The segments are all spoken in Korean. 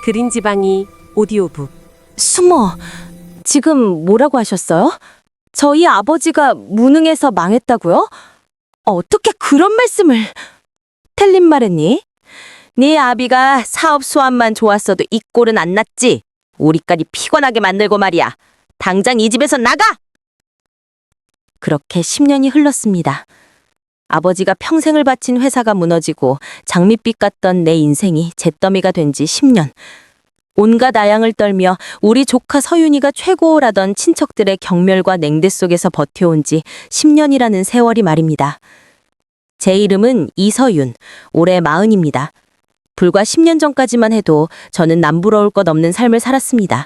그린지방이 오디오북. 숨어, 지금 뭐라고 하셨어요? 저희 아버지가 무능해서 망했다고요? 어떻게 그런 말씀을... 텔린 말했니? 네 아비가 사업 수완만 좋았어도 이 꼴은 안 났지. 우리까지 피곤하게 만들고 말이야. 당장 이 집에서 나가! 그렇게 10년이 흘렀습니다. 아버지가 평생을 바친 회사가 무너지고 장밋빛 같던 내 인생이 잿더미가 된 지 10년. 온갖 아양을 떨며 우리 조카 서윤이가 최고라던 친척들의 경멸과 냉대 속에서 버텨온 지 10년이라는 세월이 말입니다. 제 이름은 이서윤, 올해 40입니다. 불과 10년 전까지만 해도 저는 남부러울 것 없는 삶을 살았습니다.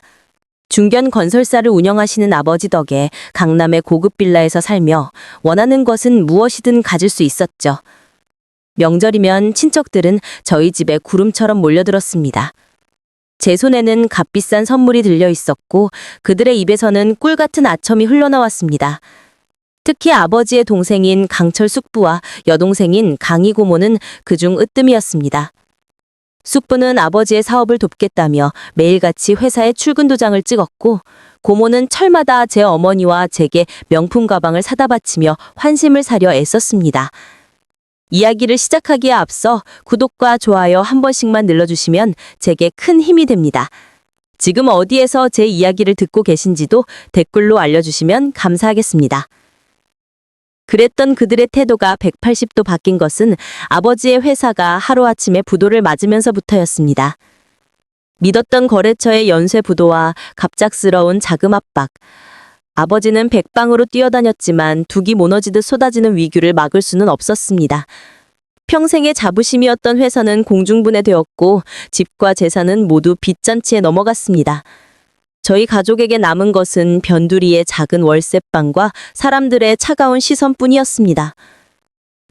중견 건설사를 운영하시는 아버지 덕에 강남의 고급 빌라에서 살며 원하는 것은 무엇이든 가질 수 있었죠. 명절이면 친척들은 저희 집에 구름처럼 몰려들었습니다. 제 손에는 값비싼 선물이 들려 있었고 그들의 입에서는 꿀 같은 아첨이 흘러나왔습니다. 특히 아버지의 동생인 강철 숙부와 여동생인 강희 고모는 그중 으뜸이었습니다. 숙부는 아버지의 사업을 돕겠다며 매일같이 회사에 출근 도장을 찍었고 고모는 철마다 제 어머니와 제게 명품 가방을 사다 바치며 환심을 사려 애썼습니다. 이야기를 시작하기에 앞서 구독과 좋아요 한 번씩만 눌러주시면 제게 큰 힘이 됩니다. 지금 어디에서 제 이야기를 듣고 계신지도 댓글로 알려주시면 감사하겠습니다. 그랬던 그들의 태도가 180도 바뀐 것은 아버지의 회사가 하루아침에 부도를 맞으면서부터였습니다. 믿었던 거래처의 연쇄 부도와 갑작스러운 자금 압박. 아버지는 백방으로 뛰어다녔지만 둑이 무너지듯 쏟아지는 위기를 막을 수는 없었습니다. 평생의 자부심이었던 회사는 공중분해되었고 집과 재산은 모두 빚잔치에 넘어갔습니다. 저희 가족에게 남은 것은 변두리의 작은 월세방과 사람들의 차가운 시선뿐이었습니다.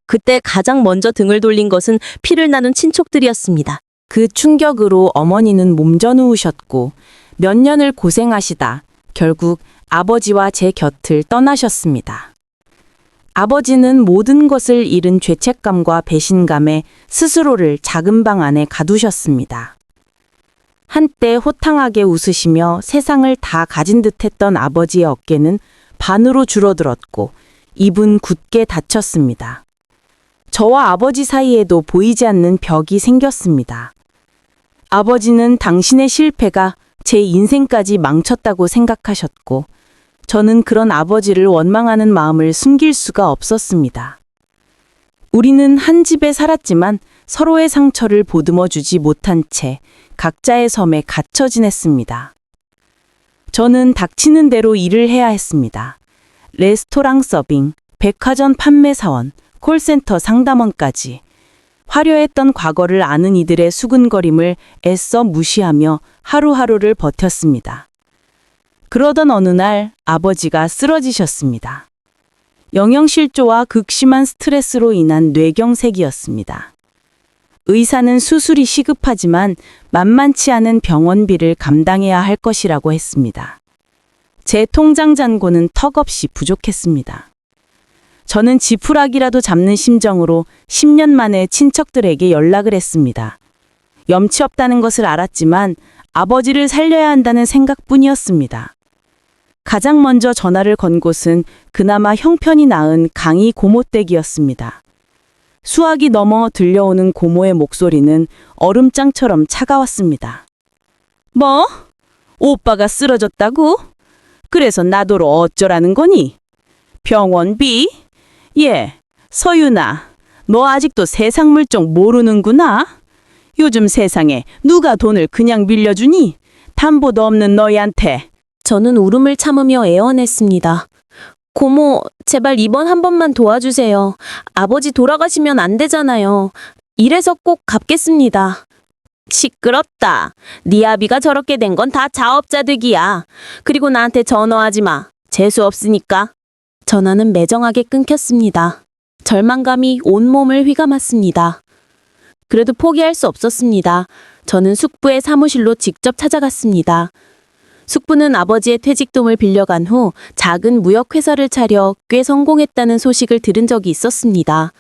그때 가장 먼저 등을 돌린 것은 피를 나눈 친척들이었습니다. 그 충격으로 어머니는 몸져 누우셨고 몇 년을 고생하시다 결국 아버지와 제 곁을 떠나셨습니다. 아버지는 모든 것을 잃은 죄책감과 배신감에 스스로를 작은 방 안에 가두셨습니다. 한때 호탕하게 웃으시며 세상을 다 가진 듯했던 아버지의 어깨는 반으로 줄어들었고 입은 굳게 닫혔습니다. 저와 아버지 사이에도 보이지 않는 벽이 생겼습니다. 아버지는 당신의 실패가 제 인생까지 망쳤다고 생각하셨고 저는 그런 아버지를 원망하는 마음을 숨길 수가 없었습니다. 우리는 한 집에 살았지만 서로의 상처를 보듬어 주지 못한 채 각자의 섬에 갇혀 지냈습니다. 저는 닥치는 대로 일을 해야 했습니다. 레스토랑 서빙, 백화점 판매사원, 콜센터 상담원까지. 화려했던 과거를 아는 이들의 수근거림을 애써 무시하며 하루하루를 버텼습니다. 그러던 어느 날 아버지가 쓰러지셨습니다. 영양실조와 극심한 스트레스로 인한 뇌경색이었습니다. 의사는 수술이 시급하지만 만만치 않은 병원비를 감당해야 할 것이라고 했습니다. 제 통장 잔고는 턱없이 부족했습니다. 저는 지푸라기라도 잡는 심정으로 10년 만에 친척들에게 연락을 했습니다. 염치 없다는 것을 알았지만 아버지를 살려야 한다는 생각뿐이었습니다. 가장 먼저 전화를 건 곳은 그나마 형편이 나은 강희 고모댁이었습니다. 수학이 넘어 들려오는 고모의 목소리는 얼음장처럼 차가웠습니다. 뭐? 오빠가 쓰러졌다고? 그래서 나더러 어쩌라는 거니? 병원비? 예, 서윤아, 너 아직도 세상 물정 모르는구나? 요즘 세상에 누가 돈을 그냥 빌려주니? 담보도 없는 너희한테. 저는 울음을 참으며 애원했습니다. 고모, 제발 이번 한 번만 도와주세요. 아버지 돌아가시면 안 되잖아요. 이래서 꼭 갚겠습니다. 시끄럽다. 네 아비가 저렇게 된 건 다 자업자 득이야. 그리고 나한테 전화하지 마. 재수 없으니까. 전화는 매정하게 끊겼습니다. 절망감이 온몸을 휘감았습니다. 그래도 포기할 수 없었습니다. 저는 숙부의 사무실로 직접 찾아갔습니다. 숙부는 아버지의 퇴직금을 빌려간 후 작은 무역회사를 차려 꽤 성공했다는 소식을 들은 적이 있었습니다.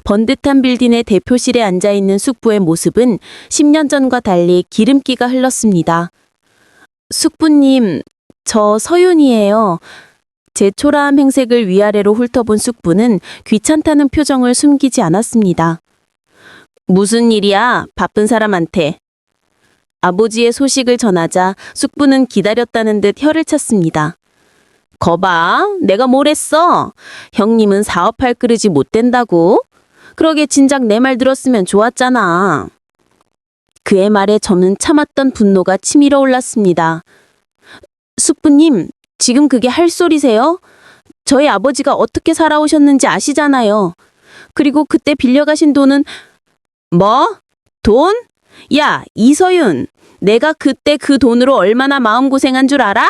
번듯한 빌딩의 대표실에 앉아있는 숙부의 모습은 10년 전과 달리 기름기가 흘렀습니다. 숙부님, 저 서윤이에요. 제 초라한 행색을 위아래로 훑어본 숙부는 귀찮다는 표정을 숨기지 않았습니다. 무슨 일이야, 바쁜 사람한테. 아버지의 소식을 전하자 숙부는 기다렸다는 듯 혀를 찼습니다. 거봐, 내가 뭘 했어? 형님은 사업할 그릇이 못 된다고? 그러게 진작 내 말 들었으면 좋았잖아. 그의 말에 저는 참았던 분노가 치밀어 올랐습니다. 숙부님, 지금 그게 할 소리세요? 저희 아버지가 어떻게 살아오셨는지 아시잖아요. 그리고 그때 빌려가신 돈은 뭐? 돈? 야, 이서윤, 내가 그때 그 돈으로 얼마나 마음고생한 줄 알아?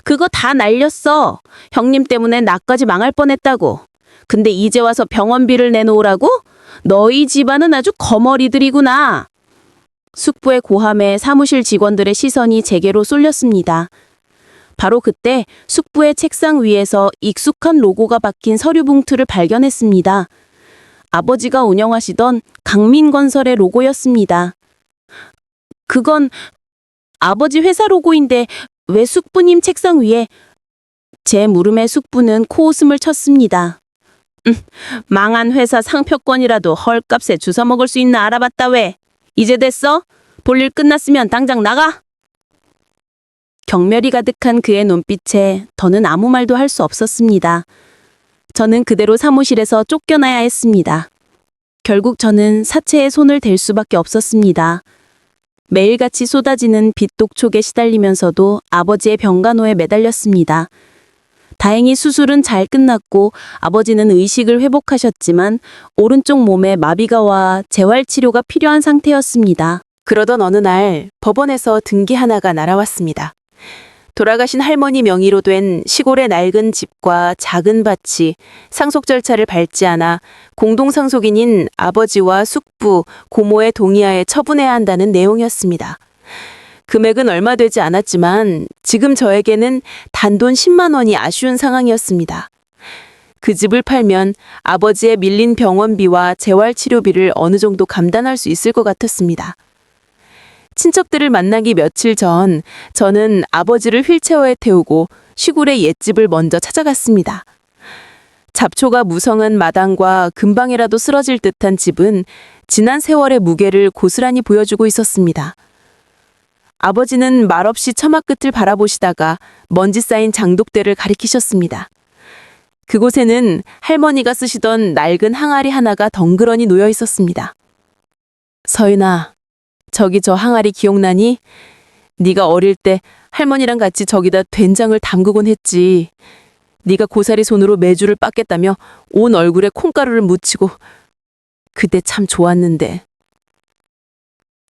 그거 다 날렸어. 형님 때문에 나까지 망할 뻔했다고. 근데 이제 와서 병원비를 내놓으라고? 너희 집안은 아주 거머리들이구나. 숙부의 고함에 사무실 직원들의 시선이 제게로 쏠렸습니다. 바로 그때 숙부의 책상 위에서 익숙한 로고가 박힌 서류 봉투를 발견했습니다. 아버지가 운영하시던 강민건설의 로고였습니다. 그건 아버지 회사 로고인데 왜 숙부님 책상 위에? 제 물음에 숙부는 코웃음을 쳤습니다. 망한 회사 상표권이라도 헐값에 주워먹을 수 있나 알아봤다 왜? 이제 됐어? 볼일 끝났으면 당장 나가! 경멸이 가득한 그의 눈빛에 더는 아무 말도 할 수 없었습니다. 저는 그대로 사무실에서 쫓겨나야 했습니다. 결국 저는 사채에 손을 댈 수밖에 없었습니다. 매일같이 쏟아지는 빚 독촉에 시달리면서도 아버지의 병간호에 매달렸습니다. 다행히 수술은 잘 끝났고 아버지는 의식을 회복하셨지만 오른쪽 몸에 마비가 와 재활치료가 필요한 상태였습니다. 그러던 어느 날 법원에서 등기 하나가 날아왔습니다. 돌아가신 할머니 명의로 된 시골의 낡은 집과 작은 밭이 상속 절차를 밟지 않아 공동상속인인 아버지와 숙부, 고모의 동의하에 처분해야 한다는 내용이었습니다. 금액은 얼마 되지 않았지만 지금 저에게는 단돈 10만 원이 아쉬운 상황이었습니다. 그 집을 팔면 아버지의 밀린 병원비와 재활치료비를 어느 정도 감당할 수 있을 것 같았습니다. 친척들을 만나기 며칠 전 저는 아버지를 휠체어에 태우고 시골의 옛집을 먼저 찾아갔습니다. 잡초가 무성한 마당과 금방이라도 쓰러질 듯한 집은 지난 세월의 무게를 고스란히 보여주고 있었습니다. 아버지는 말없이 처마 끝을 바라보시다가 먼지 쌓인 장독대를 가리키셨습니다. 그곳에는 할머니가 쓰시던 낡은 항아리 하나가 덩그러니 놓여 있었습니다. 서윤아, 저기 저 항아리 기억나니? 네가 어릴 때 할머니랑 같이 저기다 된장을 담그곤 했지. 네가 고사리 손으로 메주를 빻겠다며 온 얼굴에 콩가루를 묻히고 그때 참 좋았는데.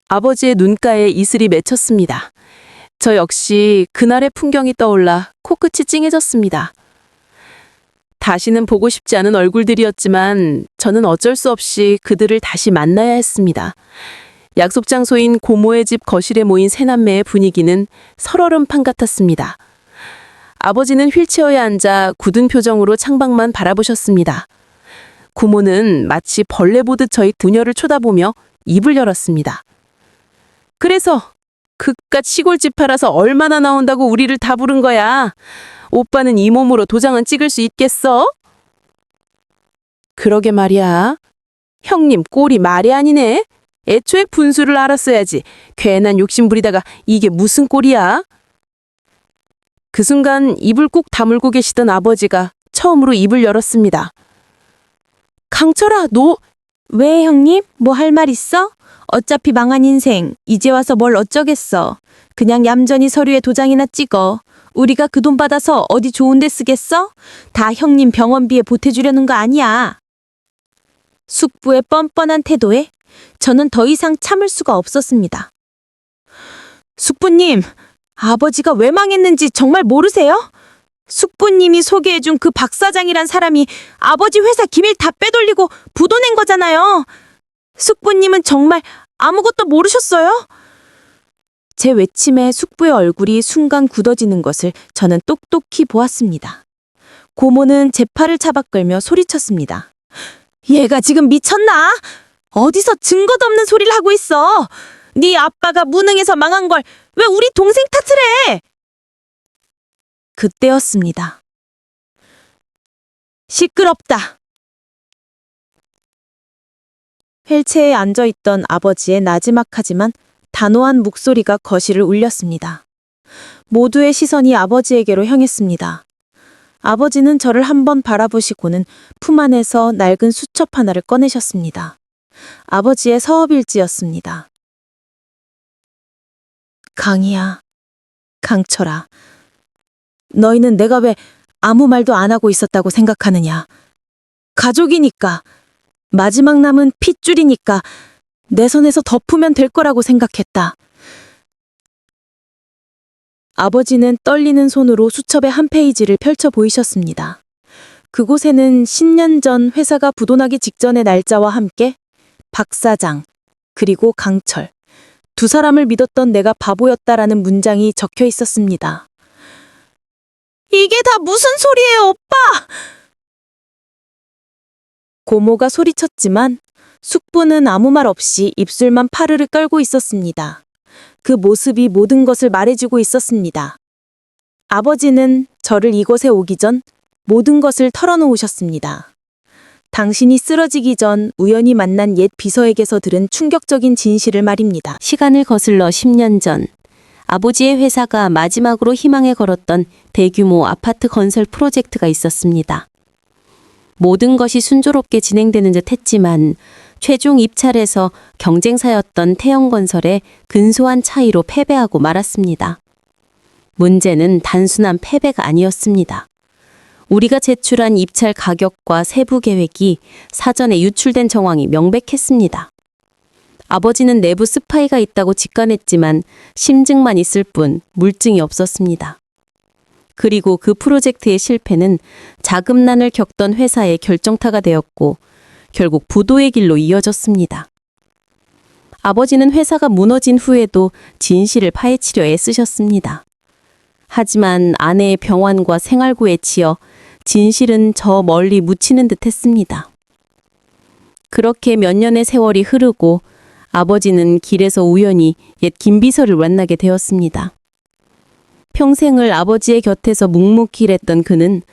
아버지의 눈가에 이슬이 맺혔습니다. 저 역시 그날의 풍경이 떠올라 코끝이 찡해졌습니다. 다시는 보고 싶지 않은 얼굴들이었지만 저는 어쩔 수 없이 그들을 다시 만나야 했습니다. 약속 장소인 고모의 집 거실에 모인 세 남매의 분위기는 설얼음판 같았습니다. 아버지는 휠체어에 앉아 굳은 표정으로 창밖만 바라보셨습니다. 고모는 마치 벌레 보듯 저희 두녀를 쳐다보며 입을 열었습니다. 그래서 그깟 시골집 팔아서 얼마나 나온다고 우리를 다 부른 거야? 오빠는 이 몸으로 도장은 찍을 수 있겠어? 그러게 말이야. 형님 꼴이 말이 아니네. 애초에 분수를 알았어야지. 괜한 욕심 부리다가 이게 무슨 꼴이야? 그 순간 입을 꾹 다물고 계시던 아버지가 처음으로 입을 열었습니다. 강철아, 너 왜 형님? 뭐 할 말 있어? 어차피 망한 인생, 이제 와서 뭘 어쩌겠어. 그냥 얌전히 서류에 도장이나 찍어. 우리가 그 돈 받아서 어디 좋은 데 쓰겠어? 다 형님 병원비에 보태주려는 거 아니야. 숙부의 뻔뻔한 태도에 저는 더 이상 참을 수가 없었습니다. 숙부님, 아버지가 왜 망했는지 정말 모르세요? 숙부님이 소개해준 그 박 사장이란 사람이 아버지 회사 기밀 다 빼돌리고 부도 낸 거잖아요. 숙부님은 정말 아무것도 모르셨어요? 제 외침에 숙부의 얼굴이 순간 굳어지는 것을 저는 똑똑히 보았습니다. 고모는 제 팔을 차박끌며 소리쳤습니다. 얘가 지금 미쳤나? 어디서 증거도 없는 소리를 하고 있어. 네 아빠가 무능해서 망한 걸 왜 우리 동생 탓을 해? 그때였습니다. 시끄럽다. 휠체어에 앉아있던 아버지의 나지막하지만 단호한 목소리가 거실을 울렸습니다. 모두의 시선이 아버지에게로 향했습니다. 아버지는 저를 한번 바라보시고는 품 안에서 낡은 수첩 하나를 꺼내셨습니다. 아버지의 서업일지였습니다. 강희야, 강철아, 너희는 내가 왜 아무 말도 안 하고 있었다고 생각하느냐? 가족이니까, 마지막 남은 핏줄이니까 내 손에서 덮으면 될 거라고 생각했다. 아버지는 떨리는 손으로 수첩의 한 페이지를 펼쳐 보이셨습니다. 그곳에는 10년 전 회사가 부도나기 직전의 날짜와 함께 박 사장, 그리고 강철, 두 사람을 믿었던 내가 바보였다라는 문장이 적혀 있었습니다. 이게 다 무슨 소리예요, 오빠! 고모가 소리쳤지만 숙부는 아무 말 없이 입술만 파르르 떨고 있었습니다. 그 모습이 모든 것을 말해주고 있었습니다. 아버지는 저를 이곳에 오기 전 모든 것을 털어놓으셨습니다. 당신이 쓰러지기 전 우연히 만난 옛 비서에게서 들은 충격적인 진실을 말입니다. 시간을 거슬러 10년 전 아버지의 회사가 마지막으로 희망에 걸었던 대규모 아파트 건설 프로젝트가 있었습니다. 모든 것이 순조롭게 진행되는 듯 했지만 최종 입찰에서 경쟁사였던 태영건설에 근소한 차이로 패배하고 말았습니다. 문제는 단순한 패배가 아니었습니다. 우리가 제출한 입찰 가격과 세부 계획이 사전에 유출된 정황이 명백했습니다. 아버지는 내부 스파이가 있다고 직관했지만 심증만 있을 뿐 물증이 없었습니다. 그리고 그 프로젝트의 실패는 자금난을 겪던 회사의 결정타가 되었고 결국 부도의 길로 이어졌습니다. 아버지는 회사가 무너진 후에도 진실을 파헤치려 애쓰셨습니다. 하지만 아내의 병환과 생활고에 치여 진실은 저 멀리 묻히는 듯 했습니다. 그렇게 몇 년의 세월이 흐르고 아버지는 길에서 우연히 옛 김비서를 만나게 되었습니다. 평생을 아버지의 곁에서 묵묵히 일했던 그는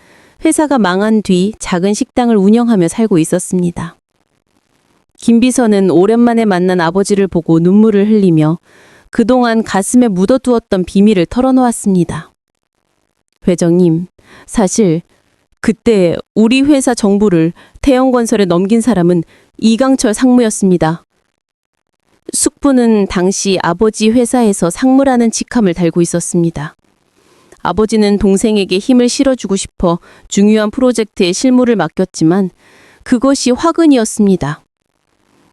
회사가 망한 뒤 작은 식당을 운영하며 살고 있었습니다. 김비서는 오랜만에 만난 아버지를 보고 눈물을 흘리며 그동안 가슴에 묻어두었던 비밀을 털어놓았습니다. 회장님, 사실 그때 우리 회사 정보를 태영건설에 넘긴 사람은 이강철 상무였습니다. 숙부는 당시 아버지 회사에서 상무라는 직함을 달고 있었습니다. 아버지는 동생에게 힘을 실어주고 싶어 중요한 프로젝트에 실무를 맡겼지만 그것이 화근이었습니다.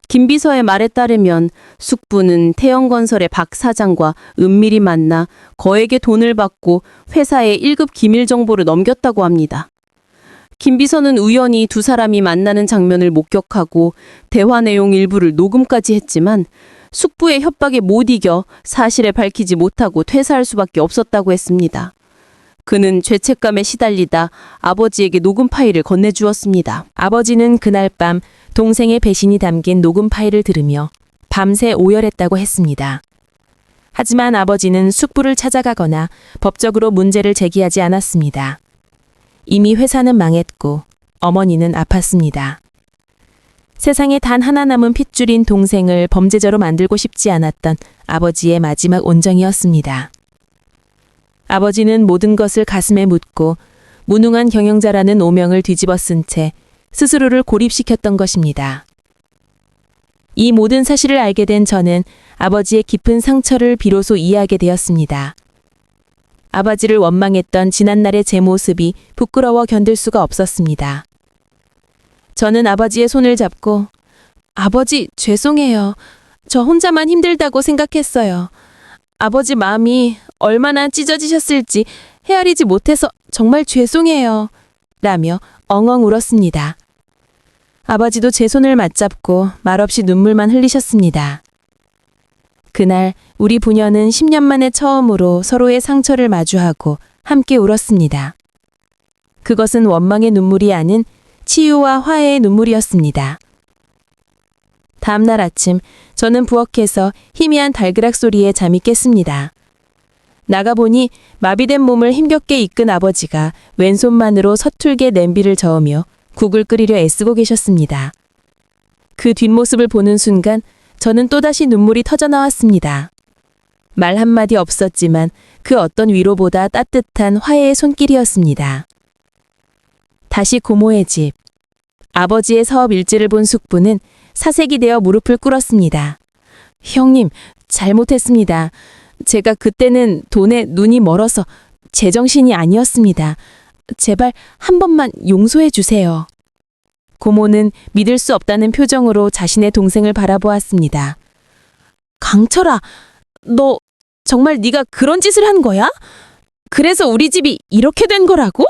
김 비서의 말에 따르면 숙부는 태영건설의 박 사장과 은밀히 만나 거액의 돈을 받고 회사에 1급 기밀 정보를 넘겼다고 합니다. 김 비서는 우연히 두 사람이 만나는 장면을 목격하고 대화 내용 일부를 녹음까지 했지만 숙부의 협박에 못 이겨 사실을 밝히지 못하고 퇴사할 수밖에 없었다고 했습니다. 그는 죄책감에 시달리다 아버지에게 녹음 파일을 건네주었습니다. 아버지는 그날 밤 동생의 배신이 담긴 녹음 파일을 들으며 밤새 오열했다고 했습니다. 하지만 아버지는 숙부를 찾아가거나 법적으로 문제를 제기하지 않았습니다. 이미 회사는 망했고 어머니는 아팠습니다. 세상에 단 하나 남은 핏줄인 동생을 범죄자로 만들고 싶지 않았던 아버지의 마지막 온정이었습니다. 아버지는 모든 것을 가슴에 묻고 무능한 경영자라는 오명을 뒤집어 쓴 채 스스로를 고립시켰던 것입니다. 이 모든 사실을 알게 된 저는 아버지의 깊은 상처를 비로소 이해하게 되었습니다. 아버지를 원망했던 지난날의 제 모습이 부끄러워 견딜 수가 없었습니다. 저는 아버지의 손을 잡고 아버지 죄송해요. 저 혼자만 힘들다고 생각했어요. 아버지 마음이 얼마나 찢어지셨을지 헤아리지 못해서 정말 죄송해요. 라며 엉엉 울었습니다. 아버지도 제 손을 맞잡고 말없이 눈물만 흘리셨습니다. 그날 우리 부녀는 10년 만에 처음으로 서로의 상처를 마주하고 함께 울었습니다. 그것은 원망의 눈물이 아닌 치유와 화해의 눈물이었습니다. 다음날 아침 저는 부엌에서 희미한 달그락 소리에 잠이 깼습니다. 나가보니 마비된 몸을 힘겹게 이끈 아버지가 왼손만으로 서툴게 냄비를 저으며 국을 끓이려 애쓰고 계셨습니다. 그 뒷모습을 보는 순간 저는 또다시 눈물이 터져나왔습니다. 말 한마디 없었지만 그 어떤 위로보다 따뜻한 화해의 손길이었습니다. 다시 고모의 집. 아버지의 사업 일지를 본 숙부는 사색이 되어 무릎을 꿇었습니다. 형님, 잘못했습니다. 제가 그때는 돈에 눈이 멀어서 제정신이 아니었습니다. 제발 한 번만 용서해 주세요. 고모는 믿을 수 없다는 표정으로 자신의 동생을 바라보았습니다. 강철아, 너 정말 네가 그런 짓을 한 거야? 그래서 우리 집이 이렇게 된 거라고?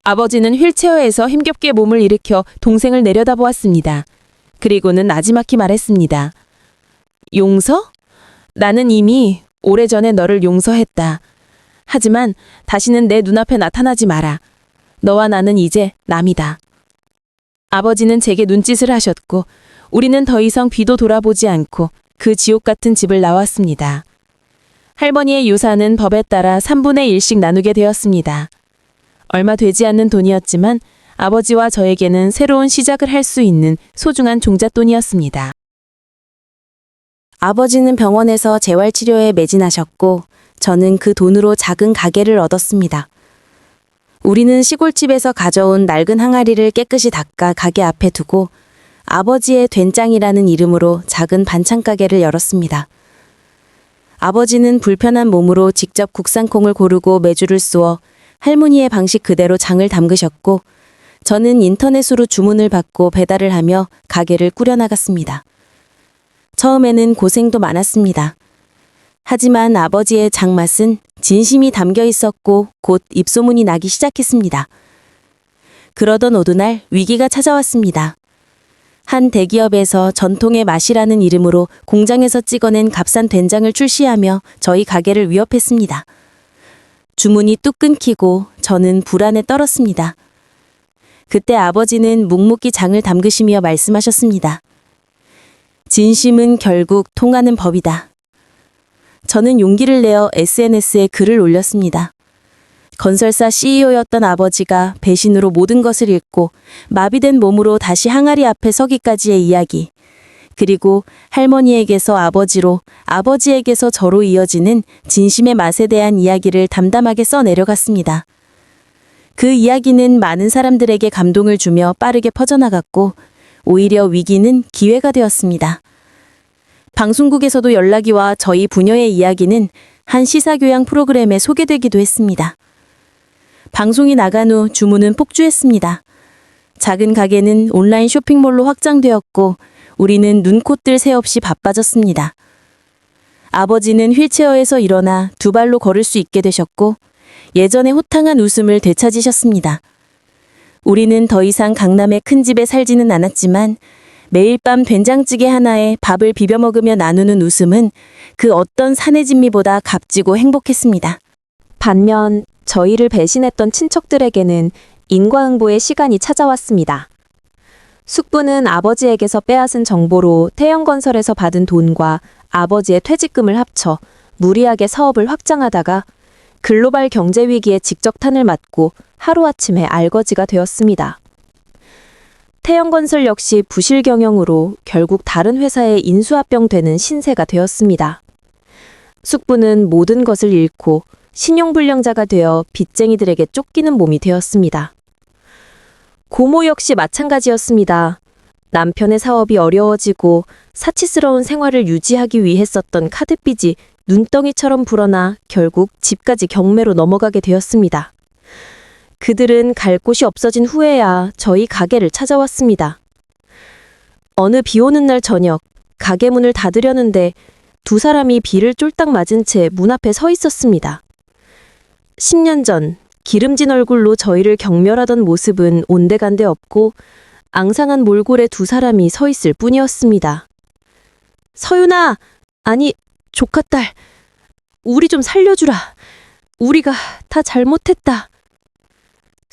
아버지는 휠체어에서 힘겹게 몸을 일으켜 동생을 내려다보았습니다. 그리고는 나지막히 말했습니다. 용서? 나는 이미 오래전에 너를 용서했다. 하지만 다시는 내 눈앞에 나타나지 마라. 너와 나는 이제 남이다. 아버지는 제게 눈짓을 하셨고 우리는 더 이상 뒤도 돌아보지 않고 그 지옥 같은 집을 나왔습니다. 할머니의 유산은 법에 따라 3분의 1씩 나누게 되었습니다. 얼마 되지 않는 돈이었지만 아버지와 저에게는 새로운 시작을 할 수 있는 소중한 종잣돈이었습니다. 아버지는 병원에서 재활치료에 매진하셨고 저는 그 돈으로 작은 가게를 얻었습니다. 우리는 시골집에서 가져온 낡은 항아리를 깨끗이 닦아 가게 앞에 두고 아버지의 된장이라는 이름으로 작은 반찬 가게를 열었습니다. 아버지는 불편한 몸으로 직접 국산콩을 고르고 메주를 쏘어 할머니의 방식 그대로 장을 담그셨고 저는 인터넷으로 주문을 받고 배달을 하며 가게를 꾸려나갔습니다. 처음에는 고생도 많았습니다. 하지만 아버지의 장맛은 진심이 담겨 있었고 곧 입소문이 나기 시작했습니다. 그러던 어느 날 위기가 찾아왔습니다. 한 대기업에서 전통의 맛이라는 이름으로 공장에서 찍어낸 값싼 된장을 출시하며 저희 가게를 위협했습니다. 주문이 뚝 끊기고 저는 불안에 떨었습니다. 그때 아버지는 묵묵히 장을 담그시며 말씀하셨습니다. 진심은 결국 통하는 법이다. 저는 용기를 내어 SNS에 글을 올렸습니다. 건설사 CEO였던 아버지가 배신으로 모든 것을 잃고 마비된 몸으로 다시 항아리 앞에 서기까지의 이야기, 그리고 할머니에게서 아버지로, 아버지에게서 저로 이어지는 진심의 맛에 대한 이야기를 담담하게 써내려갔습니다. 그 이야기는 많은 사람들에게 감동을 주며 빠르게 퍼져나갔고 오히려 위기는 기회가 되었습니다. 방송국에서도 연락이 와 저희 부녀의 이야기는 한 시사교양 프로그램에 소개되기도 했습니다. 방송이 나간 후 주문은 폭주했습니다. 작은 가게는 온라인 쇼핑몰로 확장되었고 우리는 눈코 뜰 새 없이 바빠졌습니다. 아버지는 휠체어에서 일어나 두 발로 걸을 수 있게 되셨고 예전의 호탕한 웃음을 되찾으셨습니다. 우리는 더 이상 강남의 큰 집에 살지는 않았지만 매일 밤 된장찌개 하나에 밥을 비벼 먹으며 나누는 웃음은 그 어떤 사내 진미보다 값지고 행복했습니다. 반면 저희를 배신했던 친척들에게는 인과응보의 시간이 찾아왔습니다. 숙부는 아버지에게서 빼앗은 정보로 태영건설에서 받은 돈과 아버지의 퇴직금을 합쳐 무리하게 사업을 확장하다가 글로벌 경제 위기에 직접탄을 맞고 하루아침에 알거지가 되었습니다. 태영건설 역시 부실 경영으로 결국 다른 회사에 인수합병되는 신세가 되었습니다. 숙부는 모든 것을 잃고 신용불량자가 되어 빚쟁이들에게 쫓기는 몸이 되었습니다. 고모 역시 마찬가지였습니다. 남편의 사업이 어려워지고 사치스러운 생활을 유지하기 위해 썼던 카드빚이 눈덩이처럼 불어나 결국 집까지 경매로 넘어가게 되었습니다. 그들은 갈 곳이 없어진 후에야 저희 가게를 찾아왔습니다. 어느 비 오는 날 저녁, 가게 문을 닫으려는데 두 사람이 비를 쫄딱 맞은 채 문 앞에 서 있었습니다. 10년 전 기름진 얼굴로 저희를 경멸하던 모습은 온데간데 없고 앙상한 몰골에 두 사람이 서 있을 뿐이었습니다. 서윤아, 아니 조카딸, 우리 좀 살려주라. 우리가 다 잘못했다.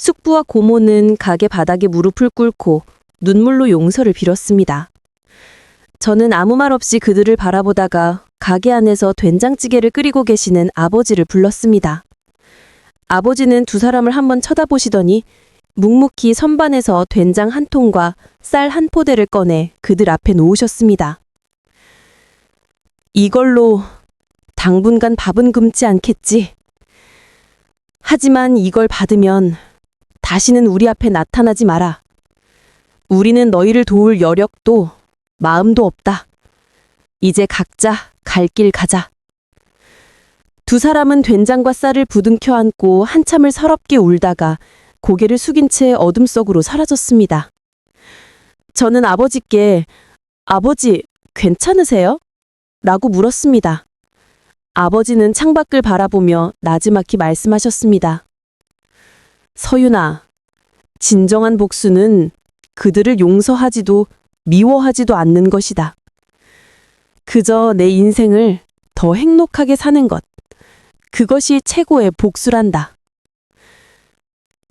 숙부와 고모는 가게 바닥에 무릎을 꿇고 눈물로 용서를 빌었습니다. 저는 아무 말 없이 그들을 바라보다가 가게 안에서 된장찌개를 끓이고 계시는 아버지를 불렀습니다. 아버지는 두 사람을 한번 쳐다보시더니 묵묵히 선반에서 된장 한 통과 쌀 한 포대를 꺼내 그들 앞에 놓으셨습니다. 이걸로 당분간 밥은 굶지 않겠지. 하지만 이걸 받으면 다시는 우리 앞에 나타나지 마라. 우리는 너희를 도울 여력도 마음도 없다. 이제 각자 갈 길 가자. 두 사람은 된장과 쌀을 부둥켜 안고 한참을 서럽게 울다가 고개를 숙인 채 어둠 속으로 사라졌습니다. 저는 아버지께 아버지 괜찮으세요? 라고 물었습니다. 아버지는 창밖을 바라보며 나지막히 말씀하셨습니다. 서윤아, 진정한 복수는 그들을 용서하지도 미워하지도 않는 것이다. 그저 내 인생을 더 행복하게 사는 것. 그것이 최고의 복수란다.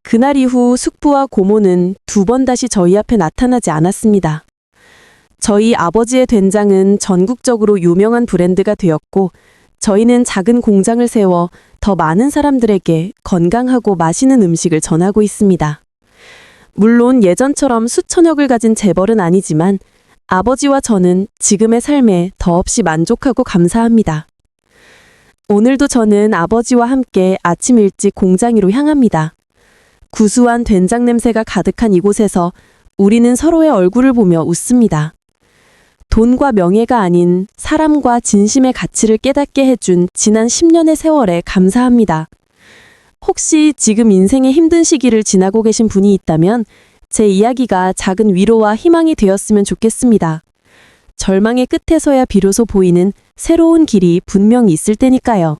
그날 이후 숙부와 고모는 두 번 다시 저희 앞에 나타나지 않았습니다. 저희 아버지의 된장은 전국적으로 유명한 브랜드가 되었고, 저희는 작은 공장을 세워 더 많은 사람들에게 건강하고 맛있는 음식을 전하고 있습니다. 물론 예전처럼 수천억을 가진 재벌은 아니지만 아버지와 저는 지금의 삶에 더없이 만족하고 감사합니다. 오늘도 저는 아버지와 함께 아침 일찍 공장 위로 향합니다. 구수한 된장 냄새가 가득한 이곳에서 우리는 서로의 얼굴을 보며 웃습니다. 돈과 명예가 아닌 사람과 진심의 가치를 깨닫게 해준 지난 10년의 세월에 감사합니다. 혹시 지금 인생의 힘든 시기를 지나고 계신 분이 있다면 제 이야기가 작은 위로와 희망이 되었으면 좋겠습니다. 절망의 끝에서야 비로소 보이는 새로운 길이 분명히 있을 테니까요.